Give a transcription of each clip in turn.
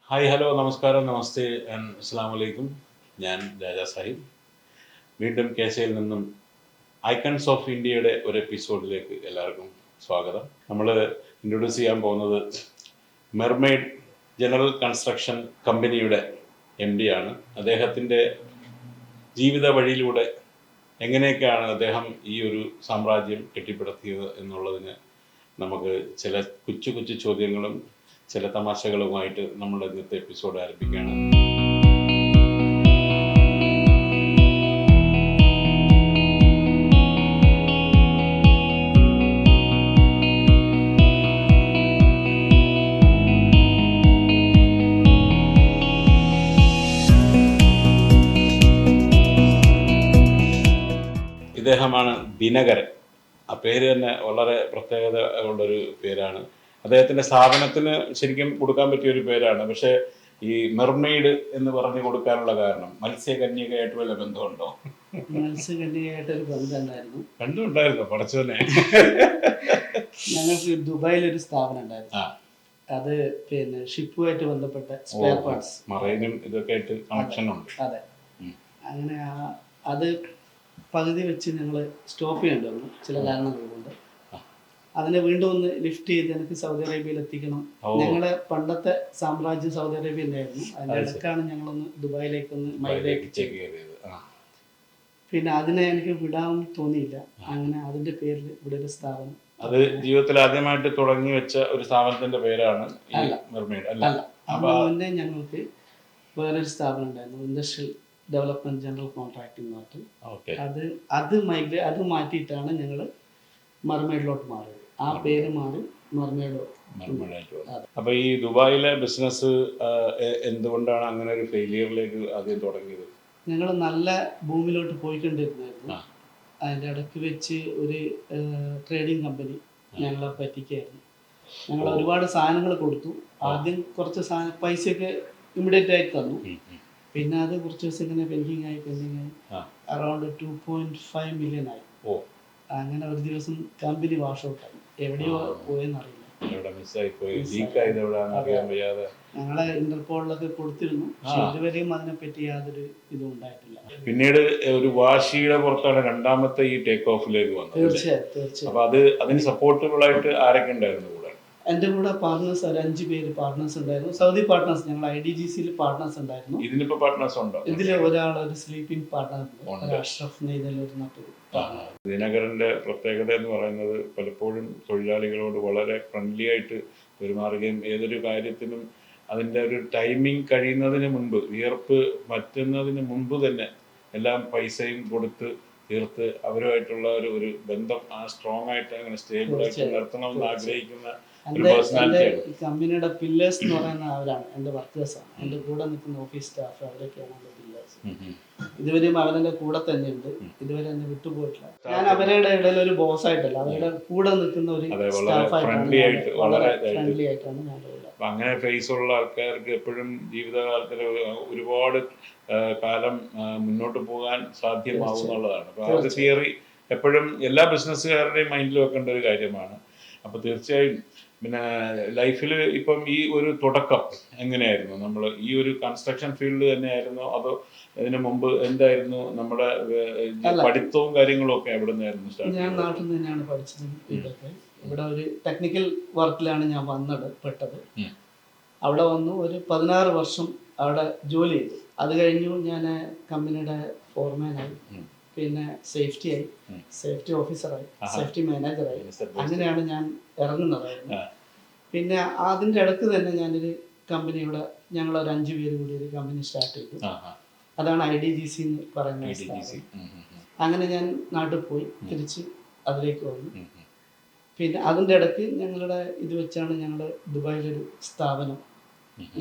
Hi hello നമസ്കാരം നമസ്തേ and അസ്സാം വലൈക്കും. ഞാൻ രാജാ സാഹിബ്. വീണ്ടും കേസയിൽ നിന്നും ഐക്കൺസ് ഓഫ് ഇന്ത്യയുടെ ഒരു എപ്പിസോഡിലേക്ക് എല്ലാവർക്കും സ്വാഗതം. നമ്മൾ ഇൻട്രൊഡ്യൂസ് ചെയ്യാൻ പോകുന്നത് മെർമെയ്ഡ് ജനറൽ കൺസ്ട്രക്ഷൻ കമ്പനിയുടെ MD ആണ്. അദ്ദേഹത്തിൻ്റെ ജീവിത വഴിയിലൂടെ എങ്ങനെയൊക്കെയാണ് അദ്ദേഹം ഈ ഒരു സാമ്രാജ്യം കെട്ടിപ്പടുത്തിയത് എന്നുള്ളതിന് നമുക്ക് ചില കൊച്ചു കൊച്ചു ചോദ്യങ്ങളും ചില തമാശകളുമായിട്ട് നമ്മുടെ ഇന്നത്തെ എപ്പിസോഡ് ആരംഭിക്കുകയാണ്. ഇദ്ദേഹമാണ് ദിനകരൻ. ആ പേര് തന്നെ വളരെ പ്രത്യേകത ഉള്ളൊരു പേരാണ്. അദ്ദേഹത്തിൻ്റെ സ്ഥാപനത്തിന് ശരിക്കും കൊടുക്കാൻ പറ്റിയ ഒരു പേരാണ്. പക്ഷേ ഈ മെർമെയ്ഡ് എന്ന് പറഞ്ഞു കൊടുക്കാനുള്ള കാരണം മത്സ്യകന്യകയായിട്ട് വല്ല ബന്ധമുണ്ടോ? മത്സ്യകന്യകയായിട്ടൊരു ബന്ധമുണ്ടായിരുന്നു. ബന്ധമുണ്ടായിരുന്നു പഠിച്ചോനെ. ഞങ്ങൾക്ക് ദുബായിലൊരു സ്ഥാപനം ഉണ്ടായിരുന്നു. അത് ഷിപ്പുമായിട്ട് ബന്ധപ്പെട്ട സ്പെയർ പാർട്സ്, മറൈനും ഇതൊക്കെ ആയിട്ട് കണക്ഷൻ ഉണ്ട്. അതെ. അങ്ങനെ അത് പകുതി വെച്ച് ഞങ്ങൾ സ്റ്റോപ്പ് ചെയ്യേണ്ടി വന്നു ചില കാരണങ്ങൾ കൊണ്ട്. അതിനെ വീണ്ടും ഒന്ന് ലിഫ്റ്റ് ചെയ്ത് എനിക്ക് സൗദി അറേബ്യയിൽ എത്തിക്കണം. ഞങ്ങളുടെ പണ്ടത്തെ സാമ്രാജ്യം സൗദി അറേബ്യ ഉണ്ടായിരുന്നു. അതിൻ്റെ ഇടക്കാണ് ഞങ്ങളൊന്ന് ദുബായിലേക്കൊന്ന് മൈഗ്രേറ്റ് ചെയ്തത്. പിന്നെ അതിനെ എനിക്ക് വിടാൻ തോന്നിയില്ല. അങ്ങനെ അതിന്റെ പേരിൽ ഇവിടെ ഒരു സ്ഥാപനം. അത് ജീവിതത്തിൽ ആദ്യമായിട്ട് തുടങ്ങി വെച്ച ഒരു സ്ഥാപനത്തിന്റെ പേരാണ് മെർമെയ്ഡ് അല്ല? അതിന് മുന്നേ ഞങ്ങൾക്ക് വേറൊരു സ്ഥാപനം ഉണ്ടായിരുന്നു, ഇൻഡസ്ട്രിയൽ ഡെവലപ്മെന്റ് ജനറൽ കോൺട്രാക്ടിംഗ് എന്ന് പറഞ്ഞിട്ട്. അത് മാറ്റിയിട്ടാണ് ഞങ്ങൾ മെർമെയ്ഡിലോട്ട് മാറിയത്. ആ പേര് മാറി മെർമെയ്ഡ്. അപ്പൊ ഈ ദുബായിലെ ബിസിനസ് എന്തുകൊണ്ടാണ് അങ്ങനെ ഒരു ഫെയിലിയറിലേക്ക് ആദ്യം തുടങ്ങിയത്? ഞങ്ങൾ നല്ല ഭൂമിയിലോട്ട് പോയിക്കൊണ്ടിരുന്നായിരുന്നു. അതിൻ്റെ ഇടയ്ക്ക് വെച്ച് ഒരു ട്രേഡിംഗ് കമ്പനി ഞങ്ങളെ പറ്റിക്കായിരുന്നു. ഞങ്ങൾ ഒരുപാട് സാധനങ്ങൾ കൊടുത്തു. ആദ്യം കുറച്ച് പൈസയൊക്കെ ഇമ്മീഡിയറ്റ് ആയിട്ട് തന്നു. പിന്നെ അത് കുറച്ച് ദിവസം ഇങ്ങനെ പെൻഡിങ് ആയി അറൗണ്ട് 2.5 million ആയി. അങ്ങനെ ഒരു ദിവസം കമ്പനി വാഷ് ഔട്ട് ആയി. എവിടെയോ പോയെന്നറിയില്ല. ഞങ്ങളെ ഇന്റർപോളിലൊക്കെ കൊടുത്തിരുന്നു. ഇതുവരെയും അതിനെപ്പറ്റി യാതൊരു ഇതും ഉണ്ടായിട്ടില്ല. പിന്നീട് ഒരു വാശിയുടെ പുറത്താണ് രണ്ടാമത്തെ ഈ ടേക്ക് ഓഫിലേക്ക് വന്നത്. തീർച്ചയായും. അപ്പൊ അതിന് സപ്പോർട്ടബിൾ ആയിട്ട് ആരൊക്കെ ഉണ്ടായിരുന്നു കൂടെ? എൻ്റെ കൂടെ പാർട്ട്നേഴ്സ് ഒരു 5 പേര് പാർട്ട്നേഴ്സ് ഉണ്ടായിരുന്നു. സൗദി പാർട്ട്നേഴ്സ്, ഞങ്ങൾ IDGCയിൽ പാർട്ട്നേഴ്സ് ഉണ്ടായിരുന്നു. ഇതിനിപ്പോ പാർട്ട്നേഴ്സ് ഉണ്ടോ? ഇതിൽ ഒരാൾ ഒരു സ്ലീപ്പിംഗ് പാർട്ട്ണർ, അഷ്റഫ് നെയ്തല്ലൂർ. ദിനകരന്റെ പ്രത്യേകത എന്ന് പറയുന്നത് പലപ്പോഴും തൊഴിലാളികളോട് വളരെ ഫ്രണ്ട്ലി ആയിട്ട് പെരുമാറുകയും ഏതൊരു കാര്യത്തിനും അതിൻ്റെ ഒരു ടൈമിങ് കഴിയുന്നതിന് മുൻപ്, വിയർപ്പ് പറ്റുന്നതിന് മുൻപ് തന്നെ എല്ലാം പൈസയും കൊടുത്ത് തീർത്ത് അവരുമായിട്ടുള്ള ഒരു ബന്ധം സ്ട്രോങ് ആയിട്ട് അങ്ങനെ സ്റ്റേബിൾ ആയിട്ട് നിർത്തണമെന്ന് ആഗ്രഹിക്കുന്ന കമ്പനിയുടെ പില്ലേഴ്സ് എന്ന് പറയുന്ന അവരാണ് എൻ്റെ വർക്കേഴ്സാണ്. എൻ്റെ കൂടെ നിൽക്കുന്ന ഓഫീസ് സ്റ്റാഫ്, അവരൊക്കെയാണ് എൻ്റെ പില്ലേഴ്സ്. ഇതുവരെയും അവരുടെ കൂടെ തന്നെയുണ്ട്. ഇതുവരെ എന്നെ വിട്ടുപോയിട്ടില്ല. ഞാൻ അവരുടെ ഇടയിൽ ഒരു ബോസ് ആയിട്ടല്ല, അവരുടെ കൂടെ നിൽക്കുന്ന ഒരു ഫ്രണ്ട്ലി ആയിട്ടാണ് ഞാൻ. അങ്ങനെ ഫേസ് ഉള്ള ആൾക്കാർക്ക് എപ്പോഴും ജീവിതകാലത്തിൽ ഒരുപാട് കാലം മുന്നോട്ട് പോകാൻ സാധ്യമാവുന്നുള്ളതാണ്. അപ്പോൾ ആ ഒരു തിയറി എപ്പോഴും എല്ലാ ബിസിനസ്സുകാരുടെയും മൈൻഡിൽ വെക്കേണ്ട ഒരു കാര്യമാണ്. അപ്പോൾ തീർച്ചയായും പിന്നെ ലൈഫിൽ ഇപ്പം ഈ ഒരു തുടക്കം എങ്ങനെയായിരുന്നു? നമ്മൾ ഈ ഒരു കൺസ്ട്രക്ഷൻ ഫീൽഡ് തന്നെയായിരുന്നോ അതോ ഇതിനു മുമ്പ് എന്തായിരുന്നു നമ്മുടെ പഠിത്തവും കാര്യങ്ങളും ഒക്കെ എവിടെ നിന്നായിരുന്നു സ്റ്റാർട്ട്? ഞാൻ നാട്ടിൽ നിന്ന് തന്നെയാണ് പഠിച്ചത്. ഇതൊക്കെ ഇവിടെ ഒരു ടെക്നിക്കൽ വർക്കിലാണ് ഞാൻ പെട്ടത്. അവിടെ വന്നു ഒരു 16 വർഷം അവിടെ ജോലി ചെയ്തു. അത് കഴിഞ്ഞു ഞാൻ കമ്പനിയുടെ ഫോർമാനായി, പിന്നെ സേഫ്റ്റി ഓഫീസറായി, സേഫ്റ്റി മാനേജറായി. അങ്ങനെയാണ് ഞാൻ ഇറങ്ങുന്നതായിരുന്നു. പിന്നെ അതിൻ്റെ ഇടയ്ക്ക് തന്നെ ഞാനൊരു കമ്പനിയുടെ ഞങ്ങളൊരു 5 പേര് കൂടി ഒരു കമ്പനി സ്റ്റാർട്ട് ചെയ്തു. അതാണ് IDGC എന്ന് പറയുന്നത്. അങ്ങനെ ഞാൻ നാട്ടിൽ പോയി തിരിച്ച് അതിലേക്ക് വന്നു. പിന്നെ അതിൻ്റെ ഇടയ്ക്ക് ഞങ്ങളുടെ ഇത് വെച്ചാണ് ഞങ്ങൾ ദുബായിലൊരു സ്ഥാപനം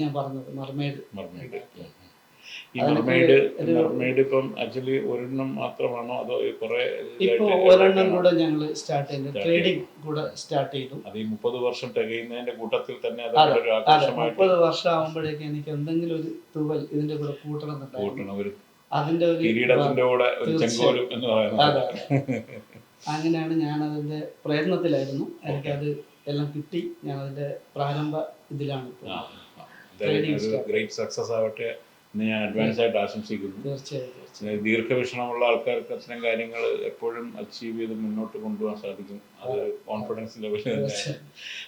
ഞാൻ പറഞ്ഞത്, മെർമെയ്ഡ്. ഈ മെർമെയ്ഡ് ഇപ്പം ആക്ച്വലി ഒരെണ്ണം മാത്രമാണോ അതോ കുറെ? ഇപ്പോൾ ഒരെണ്ണം കൂടെ ഞങ്ങൾ സ്റ്റാർട്ട് ചെയ്തു, ട്രേഡിംഗ് കൂടെ സ്റ്റാർട്ട് ചെയ്തു. അത് ഈ 30 വർഷം തികയുന്നതിന്റെ കൂട്ടത്തിൽ തന്നെ 30 വർഷം ആകുമ്പോഴേക്കും എനിക്ക് എന്തെങ്കിലും ഒരു തുവൽ ഇതിന്റെ കൂടെ കൂട്ടണം. അതിന്റെ അങ്ങനെയാണ് ഞാൻ അതിന്റെ പ്രയത്നത്തിലായിരുന്നു. എനിക്കത് എല്ലാം കിട്ടി. ഞാൻ അതിന്റെ പ്രാരംഭ ഇതിലാണ് ഇപ്പോൾ. എന്തായാലും ഒരു ഗ്രേറ്റ് സക്സസ് ആവട്ടെ എന്ന് ഞാൻ അഡ്വാൻസ് ആയിട്ട് ആശംസിക്കുന്നു. തീർച്ചയായും ദീർഘവീക്ഷണമുള്ള ആൾക്കാർക്ക് അത്തരം കാര്യങ്ങൾ എപ്പോഴും അച്ചീവ് ചെയ്ത് മുന്നോട്ട് കൊണ്ടുപോകാൻ സാധിക്കും. അത് കോൺഫിഡൻസ് ലെവൽ തന്നെയാണ്.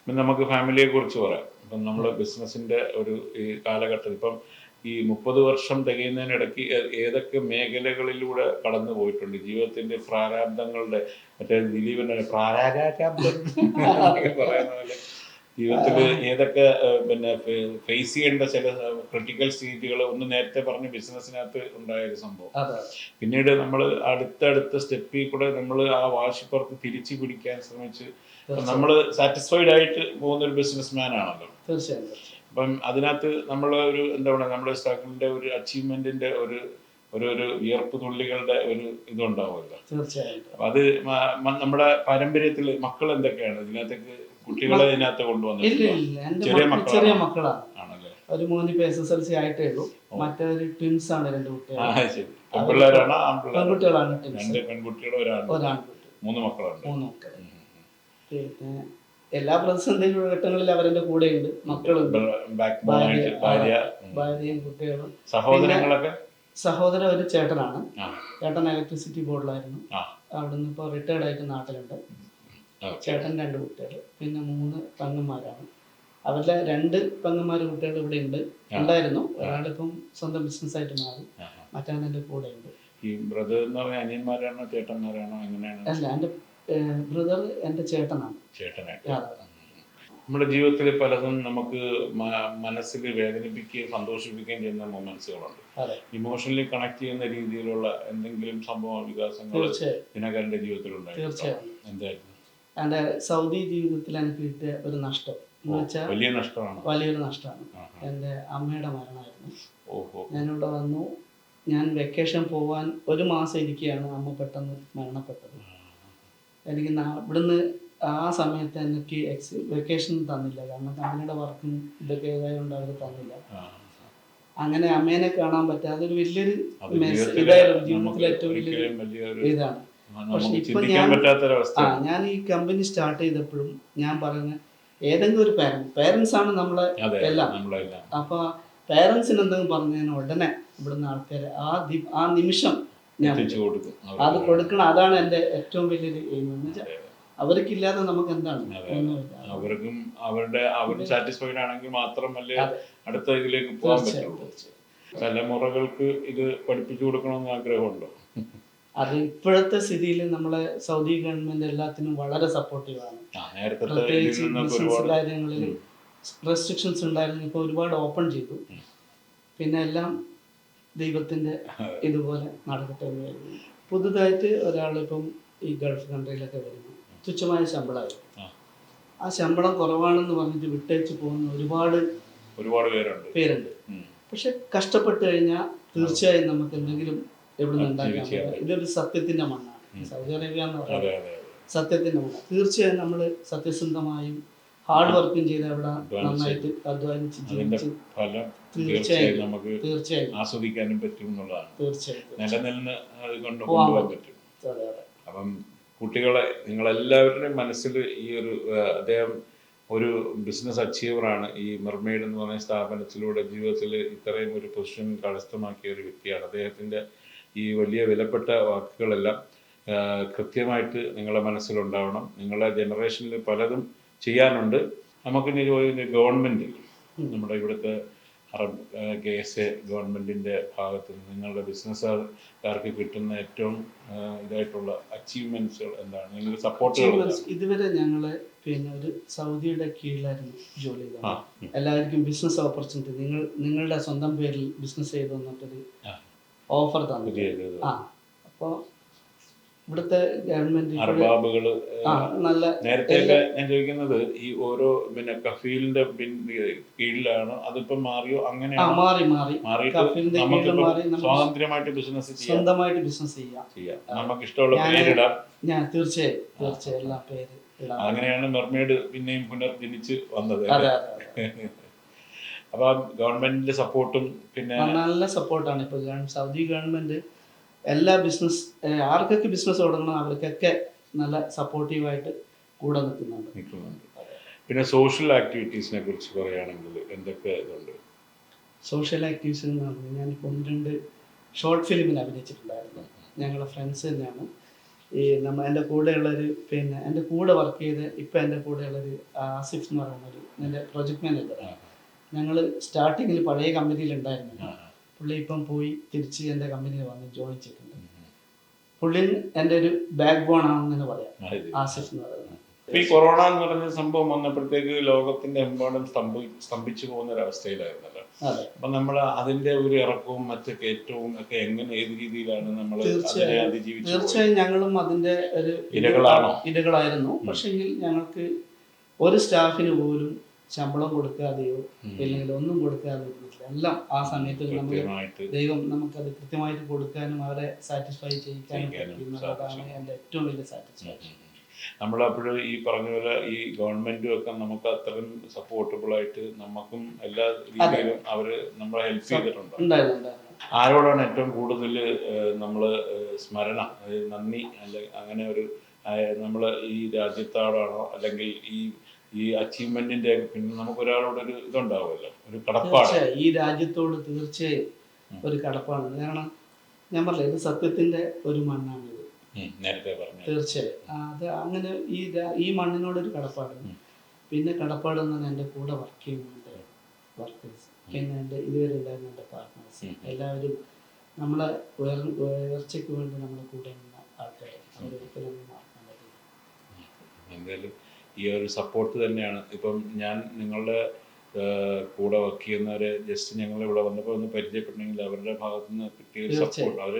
ഇപ്പം നമുക്ക് ഫാമിലിയെ കുറിച്ച് പറയാം. ഇപ്പം നമ്മൾ ബിസിനസ്സിൻ്റെ ഒരു ഈ കാലഘട്ടത്തിൽ ഇപ്പം ഈ 30 വർഷം തികയുന്നതിനിടയ്ക്ക് ഏതൊക്കെ മേഖലകളിലൂടെ കടന്നു പോയിട്ടുണ്ട് ജീവിതത്തിന്റെ പ്രാരാബ്ദങ്ങളുടെ, മറ്റേ ദിലീപിന്റെ പ്രാരാബ്ദം പറയുന്ന പോലെ ജീവിതത്തിൽ ഏതൊക്കെ പിന്നെ ഫേസ് ചെയ്യേണ്ട ചില ക്രിട്ടിക്കൽ സ്റ്റേജുകൾ ഒന്ന് നേരത്തെ പറഞ്ഞ ബിസിനസ്സിനകത്ത് ഉണ്ടായ ഒരു സംഭവം. പിന്നീട് നമ്മൾ അടുത്തടുത്ത സ്റ്റെപ്പിൽ കൂടെ നമ്മൾ ആ വാശിപ്പുറത്ത് തിരിച്ചു പിടിക്കാൻ ശ്രമിച്ച് നമ്മൾ സാറ്റിസ്ഫൈഡ് ആയിട്ട് പോകുന്ന ഒരു ബിസിനസ് മാൻ ആണല്ലോ. തീർച്ചയായും. അപ്പം അതിനകത്ത് നമ്മൾ ഒരു എന്താ പറയുക, നമ്മുടെ സ്ട്രഗിളിന്റെ ഒരു അച്ചീവ്മെന്റിന്റെ ഒരു ഒരു വിയർപ്പ് തുള്ളികളുടെ ഒരു ഇതുണ്ടാവുമല്ലോ. തീർച്ചയായിട്ടും. അത് നമ്മുടെ പാരമ്പര്യത്തിൽ മക്കൾ എന്തൊക്കെയാണ് ഇതിനകത്തേക്ക് കുട്ടികളെ ഇതിനകത്ത് കൊണ്ടുവന്നത്? ചെറിയ മക്കളാണ്. ഒരു മോന് SSLC ആയിട്ടേ ഉള്ളൂ. മറ്റൊരു ട്വിൻസ് ആണ്, 2 കുട്ടികൾ. പെൺകുട്ടികളാണ്. പെൺകുട്ടികളും ഒരാൺകുട്ടി. 3 മക്കളുണ്ട്. 3 മക്കൾ. പിന്നെ എല്ലാ പ്രതിസന്ധി ഘട്ടങ്ങളിൽ അവരുടെ കൂടെ ഉണ്ട്. മക്കളുണ്ട്, ഭാര്യയും കുട്ടികളും. സഹോദരങ്ങളൊക്കെ? സഹോദരൻ ഒരു ചേട്ടനാണ്. ചേട്ടൻ ഇലക്ട്രിസിറ്റി ബോർഡിലായിരുന്നു. അവിടുന്ന് ഇപ്പോൾ റിട്ടയർഡ് ആയിട്ട് നാട്ടിലുണ്ട്. ചേട്ടൻ 2 കുട്ടികൾ, പിന്നെ 3 പെങ്ങന്മാരാണ്. അവരുടെ 2 പെങ്ങന്മാർ കുട്ടികൾ ഇവിടെ ഉണ്ടായിരുന്നു. ഒരാളിപ്പം സ്വന്തം ബിസിനസ്സായിട്ട് മാറി, മറ്റാണ് എൻ്റെ കൂടെ ഉണ്ട്. ഈ ബ്രദർ എന്ന് പറഞ്ഞാൽ അനിയന്മാരാണോ ചേട്ടന്മാരാണോ എങ്ങനെയാണ്? അല്ല, എൻ്റെ ബ്രദർ എൻ്റെ ചേട്ടനാണ്. നമ്മുടെ ജീവിതത്തിൽ പലതും നമുക്ക് മനസ്സിൽ വേദനിപ്പിക്കുകയും സന്തോഷിപ്പിക്കുകയും ചെയ്യുന്ന മൊമെന്റ്സുകളുണ്ട്. ഇമോഷണലി കണക്ട് ചെയ്യുന്ന രീതിയിലുള്ള എന്തെങ്കിലും സംഭവ വികാസങ്ങൾ ദിനകരന്റെ ജീവിതത്തിൽ ഉണ്ടായിരുന്നു. എന്തായിരുന്നു? എൻ്റെ സൗദി ജീവിതത്തിൽ എനിക്ക് കിട്ടിയ ഒരു നഷ്ടം എന്ന് വെച്ചാൽ വലിയൊരു നഷ്ടമാണ്. എൻ്റെ അമ്മയുടെ മരണമായിരുന്നു. ഞാനിവിടെ വന്നു. ഞാൻ വെക്കേഷൻ പോവാൻ 1 മാസം ഇരിക്കുകയാണ് അമ്മ പെട്ടെന്ന് മരണപ്പെട്ടത്. എനിക്ക് ഇവിടുന്ന് ആ സമയത്ത് എനിക്ക് വെക്കേഷൻ തന്നില്ല. കാരണം കമ്പനിയുടെ വർക്കും ഇതൊക്കെ ഏതായതുകൊണ്ട് അവർ തന്നില്ല. അങ്ങനെ അമ്മേനെ കാണാൻ പറ്റാതെ ഒരു വലിയൊരു ഇതായിരുന്നു ജീവിതത്തിലെ ഏറ്റവും വലിയൊരു ഇതാണ്. പക്ഷെ ഇപ്പൊ ഞാൻ ഈ കമ്പനി സ്റ്റാർട്ട് ചെയ്തപ്പോഴും ഞാൻ പറയുന്നത് ഏതെങ്കിലും ഒരു പേരൻസ് ആണ് നമ്മളെ എല്ലാം. അപ്പൊ പേരൻസിന് എന്തെങ്കിലും പറഞ്ഞതിന് ഉടനെ ഇവിടുന്ന് ആൾക്കാർ ആ നിമിഷം ഞാൻ അത് കൊടുക്കണം. അതാണ് എൻ്റെ ഏറ്റവും വലിയൊരു എയിം. എന്ന് വെച്ചാൽ അവർക്കില്ലാതെ നമുക്ക് എന്താണ്? അവർക്കും അവർ സാറ്റിസ്ഫൈഡ് ആണെങ്കിൽ മാത്രമല്ലേ അടുത്ത ഇതിലേക്ക് പോകാൻ പറ്റുള്ളൂ. തലമുറകൾക്ക് ഇത് പഠിപ്പിച്ചു കൊടുക്കണമെന്ന് ആഗ്രഹമുണ്ടോ? അത് ഇപ്പോഴത്തെ സ്ഥിതിയിൽ നമ്മളെ സൗദി ഗവൺമെന്റ് എല്ലാത്തിനും വളരെ സപ്പോർട്ടീവാണ്. പ്രത്യേകിച്ച് ബിസിനസ് കാര്യങ്ങളിൽ റെസ്ട്രിക്ഷൻസ് ഉണ്ടായിരുന്നു, ഇപ്പോൾ ഒരുപാട് ഓപ്പൺ ചെയ്തു. പിന്നെ എല്ലാം ദൈവത്തിന്റെ ഇതുപോലെ നടക്കട്ടെ. പുതുതായിട്ട് ഒരാളിപ്പം ഈ ഗൾഫ് കൺട്രിയിലൊക്കെ വരുന്നു, തുച്ഛമായ ശമ്പളമായിരുന്നു. ആ ശമ്പളം കുറവാണെന്ന് പറഞ്ഞിട്ട് വിട്ടേച്ച് പോകുന്ന ഒരുപാട് പേരുണ്ട്. പക്ഷെ കഷ്ടപ്പെട്ട് കഴിഞ്ഞാൽ തീർച്ചയായും നമുക്ക് എന്തെങ്കിലും എവിടെ നിന്ന് ഉണ്ടാക്കാൻ. ഇതൊരു സത്യത്തിന്റെ മണ്ണാണ് സൗദി അറേബ്യ എന്ന് പറയുന്നത്. സത്യത്തിന്റെ മണ്ണാണ്. തീർച്ചയായും നമ്മൾ സത്യസന്ധമായും ഹാർഡ് വർക്കും ചെയ്ത് അവിടെ നന്നായിട്ട് അധ്വാനിച്ച് ജീവിച്ച് തീർച്ചയായും ആസ്വദിക്കാനും പറ്റും എന്നുള്ളതാണ്. തീർച്ചയായും നിലനിന്ന് കൊണ്ടുപോകാൻ പറ്റും. അപ്പം കുട്ടികളെ നിങ്ങളെല്ലാവരുടെയും മനസ്സിൽ ഈ ഒരു അദ്ദേഹം ഒരു ബിസിനസ് അച്ചീവറാണ്. ഈ മെർമെയ്ഡ് എന്ന് പറയുന്ന സ്ഥാപനത്തിലൂടെ ജീവിതത്തിൽ ഇത്രയും ഒരു പൊസിഷൻ കരസ്ഥമാക്കിയ ഒരു വ്യക്തിയാണ്. അദ്ദേഹത്തിൻ്റെ ഈ വലിയ വിലപ്പെട്ട വാക്കുകളെല്ലാം കൃത്യമായിട്ട് നിങ്ങളുടെ മനസ്സിലുണ്ടാവണം. നിങ്ങളുടെ ജനറേഷനിൽ പലതും ചെയ്യാനുണ്ട്. നമുക്കിനി ഗവൺമെൻറ്, നമ്മുടെ ഇവിടുത്തെ അറബ് KSA ഗവൺമെൻറ്റിൻ്റെ ഭാഗത്ത് നിങ്ങളുടെ ബിസിനസ്സുകാർക്ക് കിട്ടുന്ന ഏറ്റവും ഇതായിട്ടുള്ള അച്ചീവ്മെൻറ്റ്സുകൾ എന്താണ്? നിങ്ങളുടെ സപ്പോർട്ടുകൾ? ഇതുവരെ ഞങ്ങൾ പിന്നെ ഒരു സൗദിയുടെ കീഴിലായിരുന്നു ജോലി ചെയ്തത്. എല്ലാവർക്കും ബിസിനസ് ഓപ്പർച്യൂണിറ്റി നിങ്ങളുടെ സ്വന്തം പേരിൽ ബിസിനസ് ചെയ്തു എന്നിട്ടൊരു ഓഫർ തന്നു. അപ്പോൾ ഇവിടുത്തെ ഗവൺമെന്റ് അർബാബുകള് നല്ല നേരത്തെ ഞാൻ ചോദിക്കുന്നത് ഈ ഓരോ പിന്നെ കഫീലിന്റെ കീഴിലാണ്, അതിപ്പോ മാറിയോ? അങ്ങനെ സ്വാതന്ത്ര്യമായിട്ട് ബിസിനസ് സ്വന്തമായിട്ട് ബിസിനസ് ചെയ്യാം. നമുക്ക് ഇഷ്ടമുള്ള പേരിടാം. ഞാൻ തീർച്ചയായും എല്ലാ പേര് ഇടാം. അങ്ങനെയാണ് മെർമെയ്ഡ് പിന്നെയും പുനർജനിച്ച് വന്നത്. അപ്പൊ ഗവൺമെന്റിന്റെ സപ്പോർട്ടും പിന്നെ നല്ല സപ്പോർട്ടാണ്. ഇപ്പൊ സൗദി ഗവൺമെന്റ് എല്ലാ ബിസിനസ് ആർക്കൊക്കെ ബിസിനസ് തുടങ്ങണം അവർക്കൊക്കെ നല്ല സപ്പോർട്ടീവായിട്ട് കൂടെ നിൽക്കുന്നുണ്ട്. പിന്നെ സോഷ്യൽ ആക്ടിവിറ്റീസിനെ കുറിച്ച് പറയുകയാണെങ്കിൽ എന്തൊക്കെ ഇതുണ്ട്? സോഷ്യൽ ആക്ടിവിറ്റീസ് എന്ന് പറഞ്ഞാൽ ഞാനിപ്പോൾ 1-2 ഷോർട്ട് ഫിലിമിൽ അഭിനയിച്ചിട്ടുണ്ടായിരുന്നു. ഞങ്ങളുടെ ഫ്രണ്ട്സ് തന്നെയാണ്. ഈ എൻ്റെ കൂടെയുള്ളൊരു എൻ്റെ കൂടെ വർക്ക് ചെയ്ത് ഇപ്പം എൻ്റെ കൂടെയുള്ളൊരു ആസിഫ് എന്ന് പറയുന്നൊരു എൻ്റെ പ്രൊജക്ട് മാനേജറാണ്. ഞങ്ങൾ സ്റ്റാർട്ടിങ്ങിൽ പഴയ കമ്പനിയിലുണ്ടായിരുന്നു. പുള്ളി ഇപ്പം പോയി തിരിച്ച് എൻ്റെ കമ്പനിയിൽ വന്ന് ജോയിൻ ചെയ്തിട്ടുണ്ട്. പുള്ളി എൻ്റെ ഒരു ബാക്ക് ബോൺ ആണെന്ന് പറയാം, ആസിഫ് എന്ന് പറയുന്നത്. ഈ കൊറോണ എന്ന് പറഞ്ഞ സംഭവം വന്നപ്പോഴത്തേക്ക് ലോകത്തിന്റെ എമ്പാടും സ്തംഭിച്ചു പോകുന്ന ഒരു അവസ്ഥയിലായിരുന്നല്ലോ. അപ്പൊ നമ്മൾ അതിന്റെ ഒരു ഇറക്കവും മറ്റു കയറ്റവും ഒക്കെ എങ്ങനെ ഏത് രീതിയിലാണ് നമ്മൾ അതിജീവിച്ചത്? തീർച്ചയായും ഞങ്ങളും അതിന്റെ ഒരു ഇരകളായിരുന്നു. പക്ഷെങ്കിൽ ഞങ്ങൾക്ക് ഒരു സ്റ്റാഫിന് പോലും ശമ്പളം കൊടുക്കാതെയോ ഇല്ലെങ്കിൽ ഒന്നും കൊടുക്കാതെ എല്ലാം ആ സമയത്ത് ദൈവം നമുക്കത് കൃത്യമായിട്ട് കൊടുക്കാനും അവരെ സാറ്റിസ്ഫൈ ചെയ്യിക്കാനും പറ്റുന്നതാണ് എൻ്റെ ഏറ്റവും വലിയ സാറ്റിസ്ഫാക്ഷൻ. നമ്മളപ്പോഴും ഈ പറഞ്ഞ പോലെ ഈ ഗവൺമെന്റും ഒക്കെ നമുക്ക് അത്രയും സപ്പോർട്ടബിൾ ആയിട്ട് നമുക്കും എല്ലാ രീതിയിലും അവര് നമ്മളെ ഹെൽപ്പ് ചെയ്തിട്ടുണ്ട്. ആരോടാണ് ഏറ്റവും കൂടുതൽ നമ്മൾ സ്മരണ, നന്ദി, അല്ലെങ്കിൽ അങ്ങനെ ഒരു നമ്മൾ ഈ രാജ്യത്തോടാണോ അല്ലെങ്കിൽ ഈ അച്ചീവ്മെന്റിന്റെ പിന്നെ നമുക്ക് ഒരാളോടൊരു ഇതുണ്ടാവുമല്ലോ, ഒരു കടപ്പാട്. ഈ രാജ്യത്തോട് തീർച്ചയായും ഒരു കടപ്പാടാണ്. കാരണം ഞാൻ പറഞ്ഞില്ല, ഇത് സത്യത്തിന്റെ ഒരു മണ്ണാണ്. നേരത്തെ പറഞ്ഞു തീർച്ചയായും അത് അങ്ങനെ ഈ മണ്ണിനോടൊരു കടപ്പാടാണ്. പിന്നെ കടപ്പാട് എന്ന് പറഞ്ഞാൽ എൻ്റെ കൂടെ വർക്ക് ചെയ്യുന്ന വർക്കേഴ്സ്, പിന്നെ എൻ്റെ ഇതുവരെ ഉണ്ടായിരുന്ന എൻ്റെ പാർട്ട്നേഴ്സ്, എല്ലാവരും നമ്മളെ ഉയർച്ചയ്ക്ക് വേണ്ടി നമ്മളെ കൂടെ നിന്ന ആൾക്കാർ. അവരൊരിക്കലും മറക്കാൻ പറ്റില്ല. എന്തായാലും ഈ ഒരു സപ്പോർട്ട് തന്നെയാണ്. ഇപ്പം ഞാൻ നിങ്ങളുടെ കൂടെ വർക്ക് ചെയ്യുന്നവരെ ജസ്റ്റ് ഞങ്ങൾ ഇവിടെ വന്നപ്പോൾ ഒന്ന് പരിചയപ്പെട്ടെങ്കിൽ അവരുടെ ഭാഗത്തു നിന്ന് കിട്ടിയ ഒരു സപ്പോർട്ട്, അവർ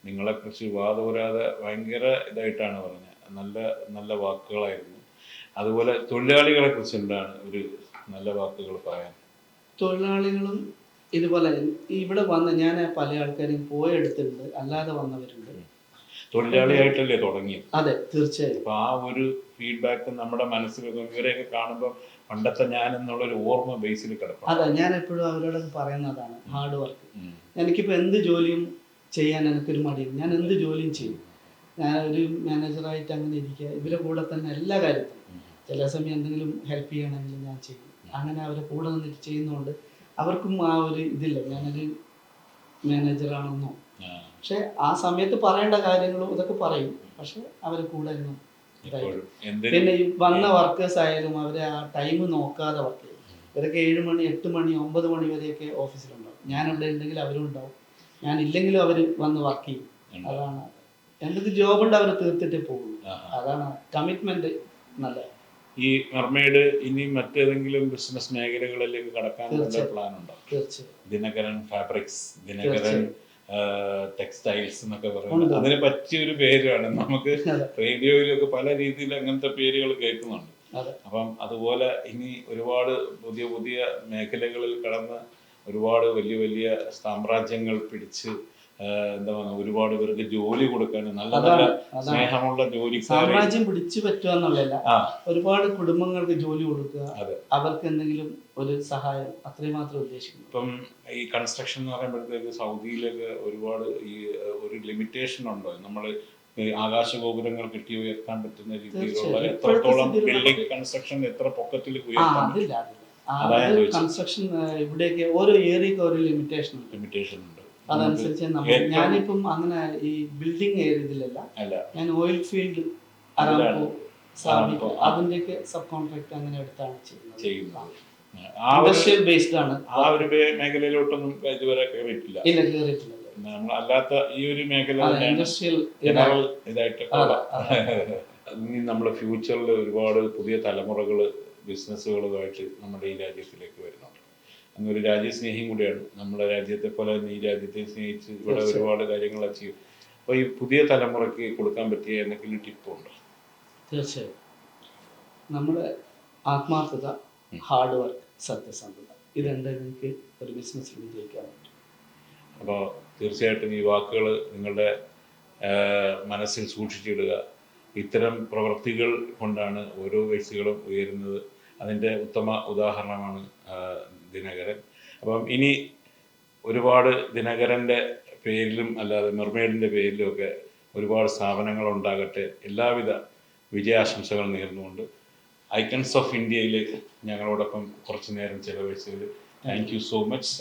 നിങ്ങളെക്കുറിച്ച് വാദോരാതെ ഭയങ്കര ഇതായിട്ടാണ് പറഞ്ഞത്. നല്ല നല്ല വാക്കുകളായിരുന്നു. അതുപോലെ തൊഴിലാളികളെ കുറിച്ച് എന്താണ് ഒരു നല്ല വാക്കുകൾ പറയാൻ? തൊഴിലാളികളും ഇതുപോലെ ഇവിടെ വന്ന് ഞാൻ പല ആൾക്കാരെയും പോയെടുത്തിട്ടുണ്ട്, അല്ലാതെ വന്നവരുണ്ട്. തൊഴിലാളിയായിട്ടല്ലേ തുടങ്ങിയത്? അതെ, തീർച്ചയായും. അപ്പൊ ആ ഒരു ഫീഡ്ബാക്ക് നമ്മുടെ മനസ്സിൽ ഇവരെയൊക്കെ കാണുമ്പോൾ പണ്ടത്തെ ഞാൻ എന്നുള്ളൊരു ഓർമ്മ ബേസിൽ കിടക്കും. അതെ, ഞാൻ എപ്പോഴും അവരോട് പറയുന്നതാണ് ഹാർഡ് വർക്ക്. എനിക്കിപ്പോൾ എന്ത് ജോലിയും ചെയ്യാൻ എനിക്കൊരു മടിയില്ല. ഞാൻ എന്ത് ജോലിയും ചെയ്യും. ഞാൻ ഒരു മാനേജറായിട്ട് അങ്ങനെ ഇരിക്കുക, ഇവരുടെ കൂടെ തന്നെ എല്ലാ കാര്യത്തിലും. ചില സമയം എന്തെങ്കിലും ഹെൽപ്പ് ചെയ്യണമെങ്കിൽ ഞാൻ ചെയ്യും. അങ്ങനെ അവരെ കൂടെ നിന്നിട്ട് ചെയ്യുന്നതുകൊണ്ട് അവർക്കും ആ ഒരു ഇതില്ല ഞാനൊരു മാനേജറാണെന്നോ. പക്ഷെ ആ സമയത്ത് പറയേണ്ട കാര്യങ്ങളും ഇതൊക്കെ പറയും. പക്ഷെ അവരെ കൂടെ നിന്നും പിന്നെ ഈ വന്ന വർക്കേഴ്സ് ആയാലും അവരെ ആ ടൈം നോക്കാതെ വർക്ക് ചെയ്യും. ഇവരൊക്കെ 7 മണി 8 മണി 9 മണി വരെയൊക്കെ ഓഫീസിലുണ്ടാവും. ഞാനിവിടെ ഉണ്ടെങ്കിൽ അവരും ഉണ്ടാവും, ഞാൻ ഇല്ലെങ്കിലും അവർ വന്ന് വർക്ക് ചെയ്യും. അതാണ് എന്തൊക്കെ ജോബുണ്ട് അവർ തീർത്തിട്ടേ പോകും. അതാണ് കമ്മിറ്റ്മെന്റ്. നല്ല ഈ മെർമെയ്ഡ് ഇനി മറ്റേതെങ്കിലും ബിസിനസ് മേഖലകളിലേക്ക് കടക്കാനുള്ള പ്ലാൻ ഉണ്ടോ? തീർച്ചയായും. ദിനകരൻ ഫാബ്രിക്സ്, ദിനകരൻ ടെക്സ്റ്റൈൽസ് എന്നൊക്കെ പറയുന്നത് അതിന് പറ്റിയൊരു പേരാണ്. നമുക്ക് റേഡിയോയിലൊക്കെ പല രീതിയിൽ അങ്ങനത്തെ പേരുകൾ കേൾക്കുന്നുണ്ട്. അപ്പം അതുപോലെ ഇനി ഒരുപാട് പുതിയ പുതിയ മേഖലകളിൽ കടന്ന് ഒരുപാട് വലിയ വലിയ സാമ്രാജ്യങ്ങൾ പിടിച്ച് എന്താ പറയുക, ഒരുപാട് പേർക്ക് ജോലി കൊടുക്കാനും നല്ല നല്ല സ്നേഹമുള്ള ജോലിക്കാരെ സാമ്രാജ്യം പിടിച്ചു പറ്റുക എന്നുള്ളതല്ല, ഒരുപാട് കുടുംബങ്ങൾക്ക് ജോലി കൊടുക്കുക, അവർക്ക് എന്തെങ്കിലും ഒരു സഹായം, അത്രയും മാത്രം ഉദ്ദേശിക്കുന്നു. ഇപ്പം ഈ കൺസ്ട്രക്ഷൻ എന്ന് പറയുമ്പോഴത്തേക്ക് സൗദിയിലൊക്കെ ഒരുപാട് ഈ ഒരു ലിമിറ്റേഷൻ ഉണ്ടോ? നമ്മൾ ആകാശഗോപുരങ്ങൾ കെട്ടി ഉയർത്താൻ പറ്റുന്ന രീതിയിലുള്ള എത്രത്തോളം ബിൽഡിംഗ് കൺസ്ട്രക്ഷൻ എത്ര പൊക്കത്തിൽ ഉയർത്താൻ പറ്റില്ല? കൺസ്ട്രക്ഷൻ ഇവിടെയൊക്കെ ഓരോ ഏരിയക്ക് ഓരോ ലിമിറ്റേഷൻ ഉണ്ട്. അതനുസരിച്ച് ഞാനിപ്പം അങ്ങനെ ഈ ബിൽഡിംഗ് ഏരിയയിലല്ല, ഞാൻ ഓയിൽ ഫീൽഡ് അതിന്റെയൊക്കെ സബ് കോൺട്രാക്ട് അങ്ങനെ എടുത്താണ് ചെയ്യുന്നത്. ഇൻഡസ്ട്രിയൽ ബേസ്ഡ് ആണ്. ആ ഒരു മേഖലയിലോട്ടൊന്നും ഇതുവരെ കയറിയിട്ടില്ല. ഇല്ല, കയറിയിട്ടില്ല. അല്ലാത്ത ഈ ഒരു മേഖല ഇൻഡസ്ട്രിയൽ ഇതായിട്ട് ഇനി നമ്മുടെ ഫ്യൂച്ചറിൽ ഒരുപാട് പുതിയ തലമുറകൾ ബിസിനസ്സുകളുമായിട്ട് നമ്മുടെ ഈ രാജ്യത്തിലേക്ക് വരുന്നുണ്ട്. എന്നൊരു രാജ്യസ്നേഹിയും കൂടിയാണ്. നമ്മുടെ രാജ്യത്തെ പോലെ തന്നെ ഈ രാജ്യത്തെ സ്നേഹിച്ച് ഇവിടെ ഒരുപാട് കാര്യങ്ങൾ അച്ചീവ്. അപ്പോൾ ഈ പുതിയ തലമുറയ്ക്ക് കൊടുക്കാൻ പറ്റിയ എന്തെങ്കിലും ടിപ്പുണ്ടോ? തീർച്ചയായും. നമ്മുടെ ആത്മാർത്ഥത, ഹാർഡ് വർക്ക്, സത്യസന്ധത, ഇത് രണ്ടും നിങ്ങൾക്ക് ഒരു ബിസിനസ്സിൽ വിജയിക്കാൻ പറ്റും. അപ്പോൾ തീർച്ചയായിട്ടും ഈ വാക്കുകൾ നിങ്ങളുടെ മനസ്സിൽ സൂക്ഷിച്ചിടുക. ഇത്തരം പ്രവൃത്തികൾ കൊണ്ടാണ് ഓരോ വ്യക്തികളും ഉയരുന്നത്. അതിൻ്റെ ഉത്തമ ഉദാഹരണമാണ് ദിനകരൻ. അപ്പം ഇനി ഒരുപാട് ദിനകരൻ്റെ പേരിലും അല്ലാതെ മെർമെയ്ഡിൻ്റെ പേരിലും ഒക്കെ ഒരുപാട് സ്ഥാപനങ്ങൾ ഉണ്ടാകട്ടെ. എല്ലാവിധ വിജയാശംസകൾ നേർന്നുകൊണ്ട് ഐക്കൺസ് ഓഫ് ഇന്ത്യയിൽ ഞങ്ങളോടൊപ്പം കുറച്ച് നേരം ചെലവഴിച്ചതിൽ താങ്ക് യു സോ മച്ച്.